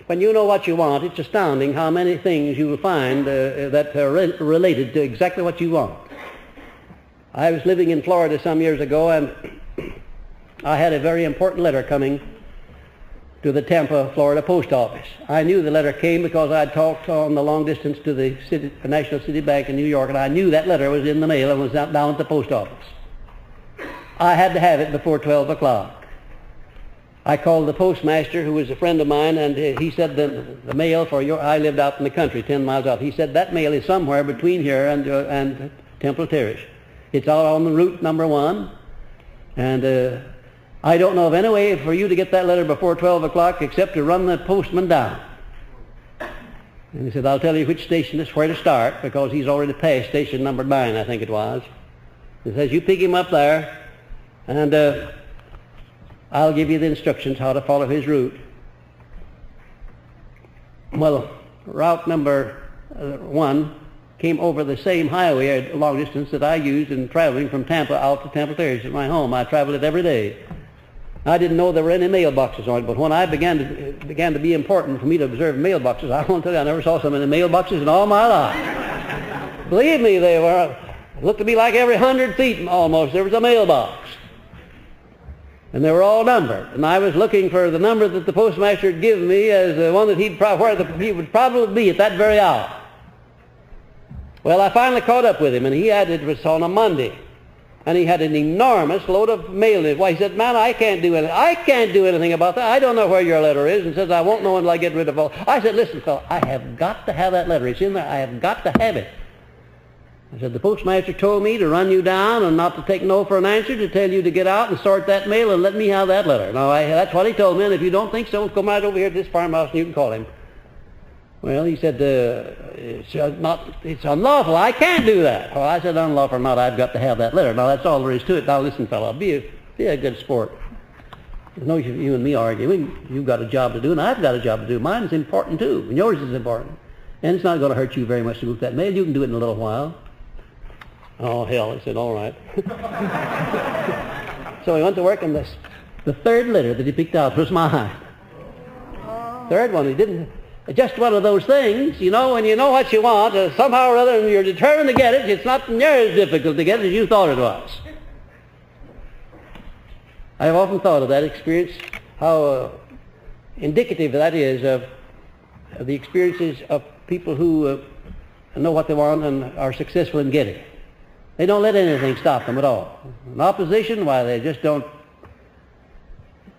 when you know what you want, it's astounding how many things you will find that are related to exactly what you want. I was living in Florida some years ago, and I had a very important letter coming to the Tampa, Florida post office. I knew the letter came because I had talked on the long distance to the National City Bank in New York, and I knew that letter was in the mail and was down at the post office. I had to have it before 12 o'clock. I called the postmaster, who was a friend of mine, and he said the mail for I lived out in the country, 10 miles out. He said that mail is somewhere between here and Temple Terrace. It's out on the route number 1, and I don't know of any way for you to get that letter before 12 o'clock except to run the postman down. And he said, I'll tell you which station is where to start, because he's already passed station number 9, I think it was. He says, you pick him up there, and I'll give you the instructions how to follow his route. Well, route number 1 came over the same highway a long distance that I used in traveling from Tampa out to Temple Terrace at my home. I traveled it every day. I didn't know there were any mailboxes on it, but when I began to be important for me to observe mailboxes, I won't tell you, I never saw so many mailboxes in all my life. Believe me, they looked to me like every 100 feet almost there was a mailbox. And they were all numbered. And I was looking for the number that the postmaster had given me as the one that he would probably be at that very hour. Well, I finally caught up with him, and it was on a Monday. And he had an enormous load of mail in it. Why, he said, man, I can't do anything. I can't do anything about that. I don't know where your letter is. And says, I won't know until I get rid of all. I said, listen, fellow, I have got to have that letter. It's in there. I have got to have it. I said, the postmaster told me to run you down and not to take no for an answer, to tell you to get out and sort that mail and let me have that letter. Now, that's what he told me, and if you don't think so, come right over here to this farmhouse and you can call him. Well, he said, it's unlawful. I can't do that. Well, I said, unlawful or not, I've got to have that letter. Now, that's all there is to it. Now, listen, fellow, be a good sport. There's no use of you and me arguing. You've got a job to do, and I've got a job to do. Mine is important, too, and yours is important. And it's not going to hurt you very much to move that mail. You can do it in a little while. Oh, hell, I said, all right. So he went to work, and the third letter that he picked out was mine. Third one, he didn't. Just one of those things, you know, when you know what you want, somehow or other, and you're determined to get it, it's not near as difficult to get it as you thought it was. I've often thought of that experience, how indicative that is of the experiences of people who know what they want and are successful in getting it. They don't let anything stop them at all. In opposition, why, they just don't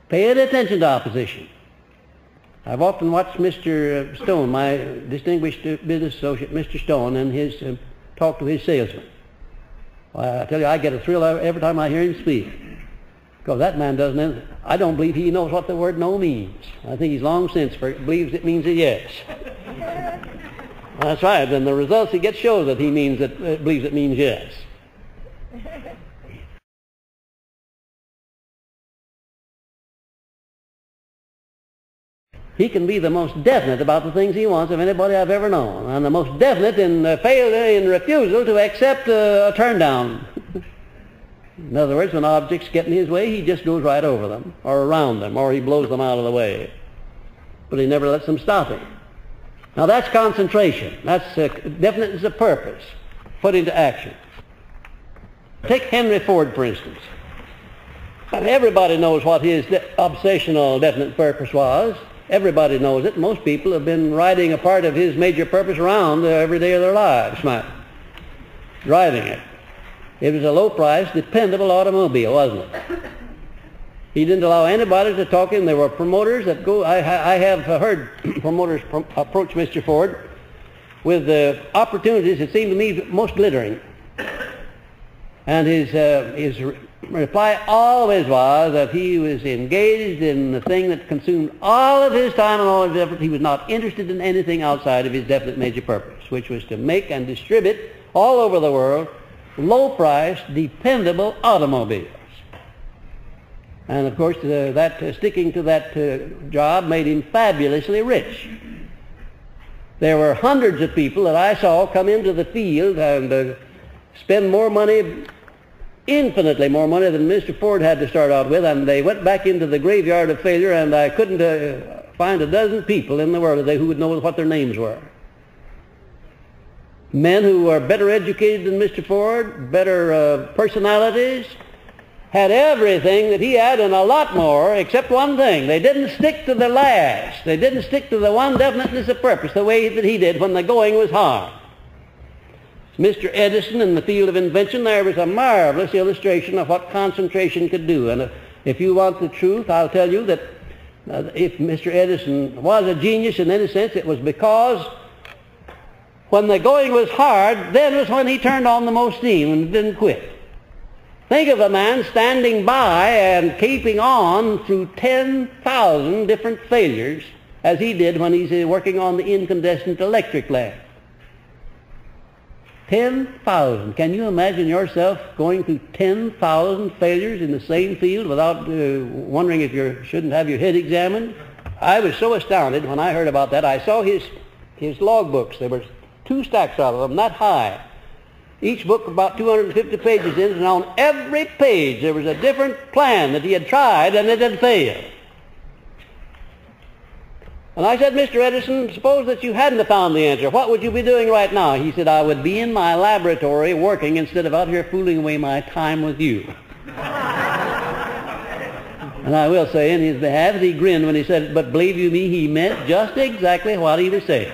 pay any attention to opposition. I've often watched Mr. Stone, my distinguished business associate, Mr. Stone, and his talk to his salesman. Well, I tell you, I get a thrill every time I hear him speak. Because that man doesn't, I don't believe he knows what the word no means. I think he's long since believes it means a yes. That's right, and the results he gets show that he believes it means yes. He can be the most definite about the things he wants of anybody I've ever known, and the most definite in failure in refusal to accept a turn down. In other words, when objects get in his way, he just goes right over them, or around them, or he blows them out of the way. But he never lets them stop him. Now that's concentration. That's definiteness of purpose put into action. Take Henry Ford, for instance. Everybody knows what his obsessional definite purpose was. Everybody knows it. Most people have been riding a part of his major purpose around every day of their lives, driving it. It was a low-priced, dependable automobile, wasn't it? He didn't allow anybody to talk in. There were promoters that go. I have heard promoters approach Mr. Ford with opportunities that seemed to me most glittering. And his reply always was that he was engaged in the thing that consumed all of his time and all of his effort. He was not interested in anything outside of his definite major purpose, which was to make and distribute all over the world low-priced, dependable automobiles. And of course, sticking to that job made him fabulously rich. There were hundreds of people that I saw come into the field and spend more money, infinitely more money than Mr. Ford had to start out with, and they went back into the graveyard of failure, and I couldn't find a dozen people in the world today who would know what their names were. Men who were better educated than Mr. Ford, better personalities, had everything that he had and a lot more, except one thing. They didn't stick to the last. They didn't stick to the one definiteness of purpose the way that he did when the going was hard. Mr. Edison in the field of invention, there was a marvelous illustration of what concentration could do. And if you want the truth, I'll tell you that if Mr. Edison was a genius in any sense, it was because when the going was hard, then was when he turned on the most steam and didn't quit. Think of a man standing by and keeping on through 10,000 different failures as he did when he's working on the incandescent electric lamp. 10,000. Can you imagine yourself going through 10,000 failures in the same field without wondering if you shouldn't have your head examined? I was so astounded when I heard about that. I saw his logbooks. There were 2 stacks of them, that high. Each book about 250 pages in, and on every page there was a different plan that he had tried and it had failed. And I said, Mr. Edison, suppose that you hadn't found the answer. What would you be doing right now? He said, I would be in my laboratory working instead of out here fooling away my time with you. And I will say in his behalf that he grinned when he said it, but believe you me, he meant just exactly what he was saying.